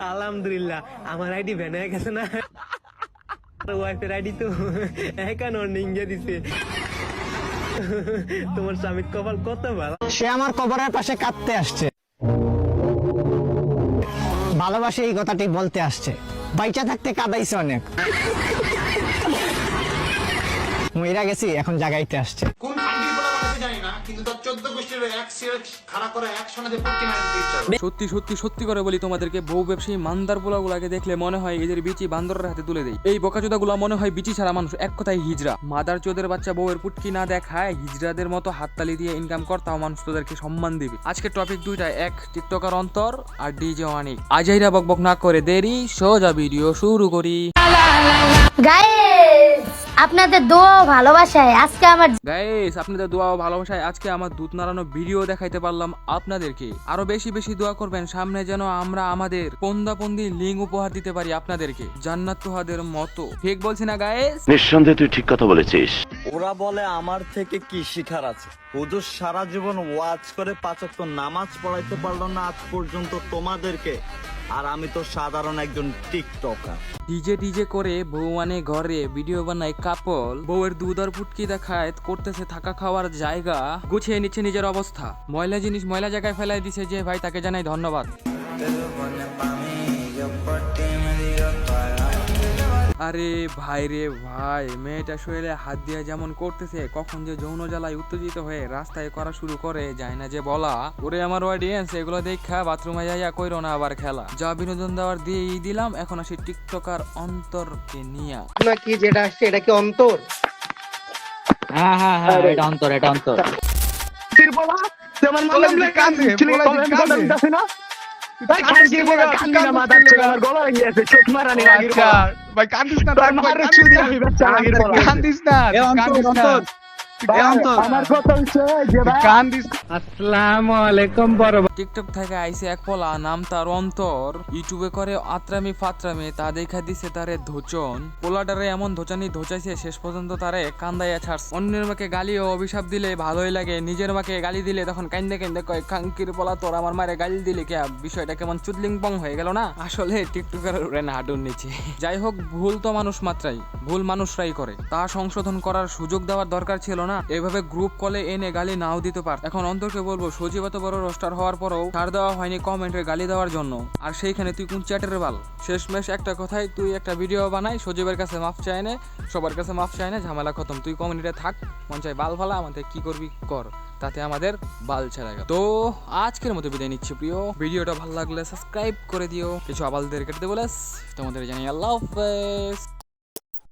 আলহামদুলিল্লাহ আমার ID van হয়ে গেছে না, ওয়াইফের আইডি তো এখন নিঙ্গে দিছে। তোমার স্বামীর কপাল কত ভালো, সে আমার কবরের পাশে কাঁদতে আসছে, ভালোবাসে এই কথাটি বলতে আসছে, বাইচা থাকতে কাঁদাইছে অনেক, মইরা গেছি এখন জাগাইতে আসছে। কোন ফান্ডির বলা আমি জানি না, কিন্তু তার 14 গোষ্ঠীর এক সিরিয়াল খাড়া করে একসঙ্গে যে পট্টি মারি দিচ্ছে। সত্যি করে বলি তোমাদেরকে, বউ ব্যবসায়ী মান্দার পোলাগুলাকে দেখলে মনে হয় এদের বিচি বান্দরের হাতে তুলে দেয়। এই বোকাচোদাগুলা মনে হয় বিচি ছাড়া মানুষ, এক কথায় হিজড়া। মাদার চোদের বাচ্চা বউয়ের পুটকি না দেখায় হিজড়াদের মতো হাততালি দিয়ে ইনকাম কর, তাও মানুষ তোদেরকে সম্মান দিবে। আজকে টপিক দুইটা, এক টিকটকার অন্তর আর ডিজে অনিক। আজাইরা বকবক না করে দেরি, সোজা ভিডিও শুরু করি। আপনাদের দোয়া ও ভালোবাসায় আজকে আমার দুধ নাড়ানো ভিডিও দেখাইতে পারলাম আপনাদেরকে। আরো বেশি বেশি দোয়া করবেন সামনে যেন আমরা আমাদের পন্দাপন্দি লিঙ্ক উপহার দিতে পারি আপনাদেরকে, জান্নাত তোহাদের মতো। ঠিক বলছি না গাইস? নিঃসন্দেহে তুই ঠিক কথা বলেছিস। ওরা বলে আমার থেকে কি শিখার আছে? হুজুর সারা জীবন ওয়াজ করে 5 ওয়াক্ত নামাজ পড়াইতে পারলো না আজ পর্যন্ত তোমাদেরকে, আর আমি তো সাধারণ একজন টিকটকার। ডিজে করে বউ মানে ঘরে ভিডিও বানায় কাপল, বউয়ের দুধ আর পুটকি দেখায়, করতেছে থাকা খাওয়ার জায়গা, গুছিয়ে নিচ্ছে নিজের অবস্থা, ময়লা জিনিস ময়লা জায়গায় ফেলাই দিছে যে ভাই, তাকে জানাই ধন্যবাদ। আরে ভাই রে ভাই, মেয়েটা শরীরে হাত দিয়ে যেমন করতেছে, কখন যে যৌন জ্বালায় উত্তেজিত হয়ে রাস্তায় করা শুরু করে যায় না যে বলা। ওরে আমার অডিয়েন্স, এগুলো দেখা বাথরুমে যাইয়া কইরো না আবার খেলা। যা বিনোদন দেওয়ার দিয়েই দিলাম, এখন আসি টিকটকার অন্তরকে নিয়া। নাকি যেটা আসছে এটা কি অন্তর? হ্যাঁ এটা অন্তর, এটা অন্তর। টিকটক থেকে আইসে এক পোলা, নাম তার অন্তর, ইউটিউবে করে আত্রামি ফাত্রামি, তা দেখা দিছে তারে ধোচন। পোলাটারে এমন ধোচাইছে শেষ পর্যন্ত তারে কান্দাইয়া ছাড়ছে। অন্যের মাকে গালি ও অভিশাপ দিলে ভালোই লাগে, নিজের মাকে গালি দিলে তখন কান্দে কয় খাঙ্কির পোলা তোর আমার মারে গালি দিলে কে, বিষয়টা কেমন চুদলিং পং হয়ে গেল না? আসলে টিকটকের উড়ে না হাডুর নিচে। যাই হোক, ভুল তো মানুষ মাত্রাই, ভুল মানুষরাই করে, তা সংশোধন করার সুযোগ দেওয়ার দরকার ছিল না? এভাবে গ্রুপ কলে এনে গালি নাও দিতে পার। এখন অন্তরকে বলবো, সজীব এত বড় রোস্টার হওয়ার পরেও ছাড় দেওয়া হয়নি কমেন্টে গালি দেওয়ার জন্য, আর সেইখানে তুই কোন চ্যাটের বাল? শেষমেশ একটা কথাই, তুই একটা ভিডিও বানাই, সজীবের কাছে মাফ চায় না, সবার কাছে মাফ চায় না, ঝামেলা খতম। তুই কমেন্টে থাক, মন চাই বাল ফালা, আমাদের কি করবি কর, তাতে আমাদের বাল ছেড়ে গেল। তো আজকের মতো বিদায় নিচ্ছি প্রিয়, ভিডিওটা ভালো লাগলে সাবস্ক্রাইব করে দিও, কিছু আবালদের কেটে দেবো, তোমাদের জানি আল্লাহ হাফেজ।